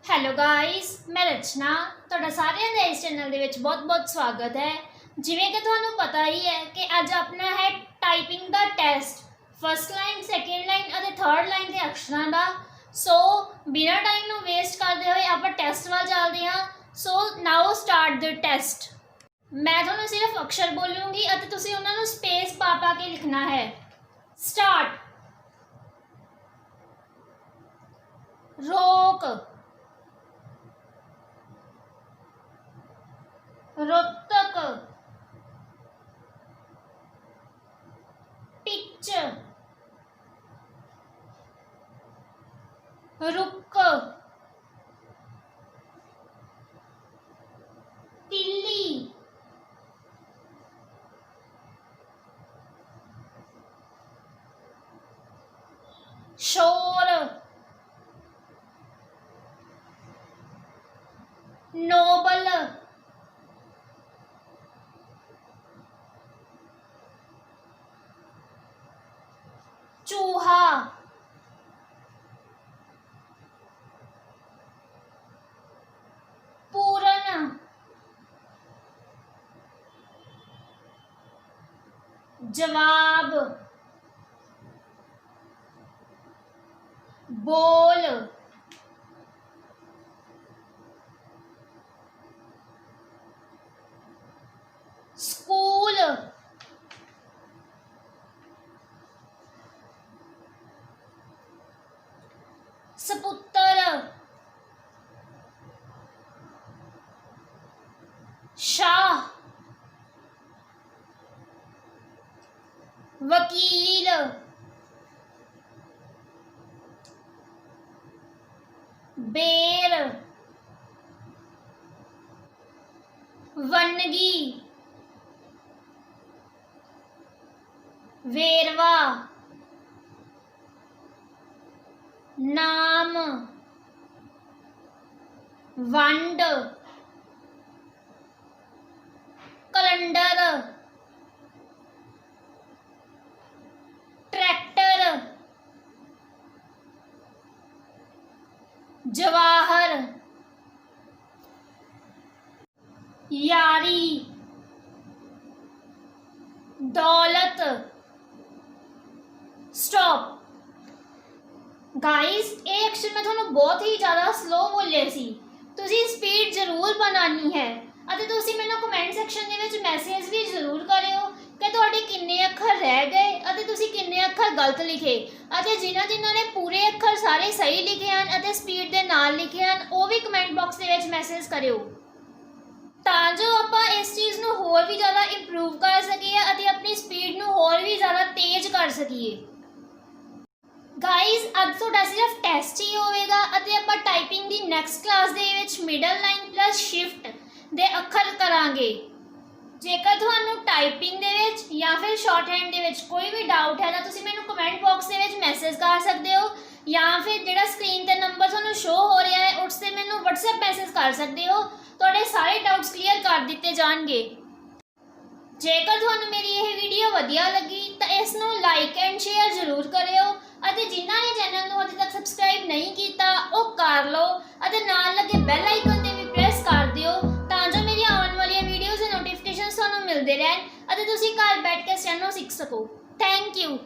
Hello guys, ਮੈਂ ਰਚਨਾ ਤੁਹਾਡਾ ਸਾਰਿਆਂ ਦਾ ਇਸ ਚੈਨਲ ਦੇ ਵਿੱਚ ਬਹੁਤ-ਬਹੁਤ ਸਵਾਗਤ ਹੈ। ਜਿਵੇਂ ਕਿ ਤੁਹਾਨੂੰ ਪਤਾ ਹੀ ਹੈ ਕਿ ਅੱਜ ਆਪਣਾ ਹੈ ਟਾਈਪਿੰਗ ਦਾ test, first line, second line ਅਤੇ ਥਰਡ ਲਾਈਨ ਦੇ ਅਕਸ਼ਰਾਂ ਦਾ। ਸੋ ਬਿਨਾਂ ਟਾਈਮ ਨੂੰ ਵੇਸਟ ਕਰਦੇ ਹੋਏ ਆਪਾਂ ਟੈਸਟ ਵੱਲ ਚੱਲਦੇ ਹਾਂ। ਸੋ ਨਾਓ ਸਟਾਰਟ ਦ ਟੈਸਟ। ਮੈਂ ਤੁਹਾਨੂੰ ਸਿਰਫ ਅਕਸ਼ਰ ਬੋਲੂੰਗੀ ਅਤੇ ਤੁਸੀਂ ਉਹਨਾਂ ਨੂੰ ਸਪੇਸ ਪਾ ਕੇ ਲਿਖਣਾ ਹੈ। ਸਟਾਰਟ। रोक, रोतक, पिच, रुक, तिल्ली, शोर, नोबल, चूहा, पूरन, जवाब, बोल, स्कूल, सपुत्र, शाह, वकील, बेर, वनगी, वेरवा, नाम, वंड, कैलेंडर, ट्रैक्टर, जवाहर, यारी, दौलत। स्टॉप। गाइस, ये अक्षर मैं ਤੁਹਾਨੂੰ ਬਹੁਤ ਹੀ ਜ਼ਿਆਦਾ ਸਲੋ ਬੋਲੇ ਸੀ। ਤੁਸੀਂ ਸਪੀਡ ਜ਼ਰੂਰ ਬਣਾਉਣੀ ਹੈ ਅਤੇ ਤੁਸੀਂ ਮੈਨੂੰ ਕਮੈਂਟ ਸੈਕਸ਼ਨ ਦੇ ਵਿੱਚ ਮੈਸੇਜ ਵੀ ਜ਼ਰੂਰ ਕਰਿਓ ਕਿ ਤੁਹਾਡੇ ਕਿੰਨੇ ਅੱਖਰ ਰਹਿ ਗਏ ਅਤੇ ਤੁਸੀਂ ਕਿੰਨੇ ਅੱਖਰ ਗਲਤ ਲਿਖੇ, ਅਤੇ ਜਿਨ੍ਹਾਂ ਨੇ ਪੂਰੇ ਅੱਖਰ ਸਾਰੇ ਸਹੀ ਲਿਖੇ ਹਨ ਅਤੇ ਸਪੀਡ ਦੇ ਨਾਲ ਲਿਖੇ ਹਨ ਉਹ ਵੀ ਕਮੈਂਟ ਬਾਕਸ ਦੇ ਵਿੱਚ ਮੈਸੇਜ ਕਰਿਓ, ਤਾਂ ਜੋ ਆਪਾਂ ਇਸ ਚੀਜ਼ ਨੂੰ ਹੋਰ ਵੀ ਜ਼ਿਆਦਾ ਇੰਪਰੂਵ ਕਰ ਸਕੀਏ ਅਤੇ ਆਪਣੀ ਸਪੀਡ ਨੂੰ ਹੋਰ ਵੀ ਜ਼ਿਆਦਾ ਤੇਜ਼ ਕਰ ਸਕੀਏ। ਗਾਇਜ਼, ਅੱਜ ਤੁਹਾਡਾ ਸਿਰਫ ਟੈਸਟ ਹੀ ਹੋਵੇਗਾ ਅਤੇ ਆਪਾਂ ਟਾਈਪਿੰਗ ਦੀ ਨੈਕਸਟ ਕਲਾਸ ਦੇ ਵਿੱਚ ਮਿਡਲ ਲਾਈਨ ਪਲੱਸ ਸ਼ਿਫਟ ਦੇ ਅੱਖਰ ਕਰਾਂਗੇ। ਜੇਕਰ ਤੁਹਾਨੂੰ ਟਾਈਪਿੰਗ ਦੇ ਵਿੱਚ ਜਾਂ ਫਿਰ ਸ਼ਾਰਟ ਹੈਂਡ ਦੇ ਵਿੱਚ ਕੋਈ ਵੀ ਡਾਊਟ ਹੈ ਤਾਂ ਤੁਸੀਂ ਮੈਨੂੰ ਕਮੈਂਟ ਬਾਕਸ ਦੇ ਵਿੱਚ ਮੈਸੇਜ ਕਰ ਸਕਦੇ ਹੋ, ਜਾਂ ਫਿਰ ਜਿਹੜਾ ਸਕਰੀਨ 'ਤੇ ਨੰਬਰ ਤੁਹਾਨੂੰ ਸ਼ੋ ਹੋ ਰਿਹਾ ਹੈ ਉਸ 'ਤੇ ਮੈਨੂੰ WhatsApp ਮੈਸੇਜ ਕਰ ਸਕਦੇ ਹੋ। ਤੁਹਾਡੇ ਸਾਰੇ ਡਾਊਟਸ ਕਲੀਅਰ ਕਰ ਦਿੱਤੇ ਜਾਣਗੇ। ਜੇਕਰ ਤੁਹਾਨੂੰ ਮੇਰੀ ਇਹ ਵੀਡੀਓ ਵਧੀਆ ਲੱਗੀ ਤਾਂ ਇਸ ਨੂੰ ਲਾਈਕ ਐਂਡ ਸ਼ੇਅਰ ਜ਼ਰੂਰ ਕਰਿਓ, ਅਤੇ ਜਿਨ੍ਹਾਂ ਨੇ ਚੈਨਲ ਨੂੰ ਅਜੇ ਤੱਕ ਸਬਸਕ੍ਰਾਈਬ ਨਹੀਂ ਕੀਤਾ ਉਹ ਕਰ ਲਓ ਅਤੇ ਨਾਲ ਲੱਗੇ ਬੈਲ ਆਈਕਨ 'ਤੇ ਵੀ ਪ੍ਰੈਸ ਕਰ ਦਿਓ, ਤਾਂ ਜੋ ਮੇਰੀਆਂ ਆਉਣ ਵਾਲੀਆਂ ਵੀਡੀਓਜ਼ ਦੇ ਨੋਟੀਫਿਕੇਸ਼ਨ ਤੁਹਾਨੂੰ ਮਿਲਦੇ ਰਹਿਣ ਅਤੇ ਤੁਸੀਂ ਘਰ ਬੈਠ ਕੇ ਸਟੈਨੋ ਸਿੱਖ ਸਕੋ। Thank you.